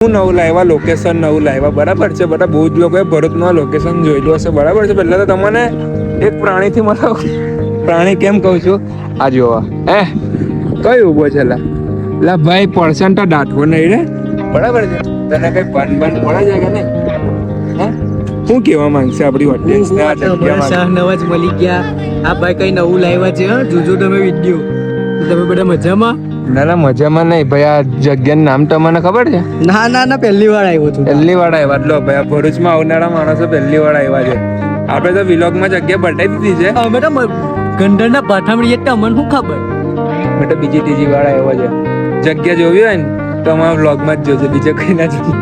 હું નવું લાવ્યા લોકેશન નવું લાવ્યા બરાબર છે બધા બહુ જ લોકોએ ભરૂચનું લોકેશન જોયેલું હશે બરાબર છે પહેલા તો તમને એક પ્રાણીથી મતલબ પ્રાણી કેમ કહું છું આ જોવા કઈ ઉભો છે લા ભાઈ પર્સન્ટ તો દાટવો નહીં રે બરાબર છે તને કઈ બન પડે છે કે નહીં શું કેવા માંગશે આપણી ઓડિયન્સ ને આ જગ્યામાં શાહનવાજ મળી ગયા આ ભાઈ કઈ નવું લાવ્યા છે જોજો તમે વિડીયો તમે બધા મજામાં ના મજામાં નહીં ભાઈ આ જગ્યાનું નામ તમને ખબર છે ના પહેલી વાર આવ્યો છું પહેલી વાર આવ્યા લો ભાઈ ભરૂચમાં આવનારા માણસો પહેલી વાર આવ્યા છે આપણે તો વિલોગમાં જગ્યા બતાવી દીધી છે અમે તો ગંડરના પાઠામણી એટલે અમને શું ખબર મેં તો બીજી ત્રીજી વાર આવ્યો છે જગ્યા જોવી હોય ને તો અમારા વ્લોગમાં જ જોજો બીજે કઈ ના જોજો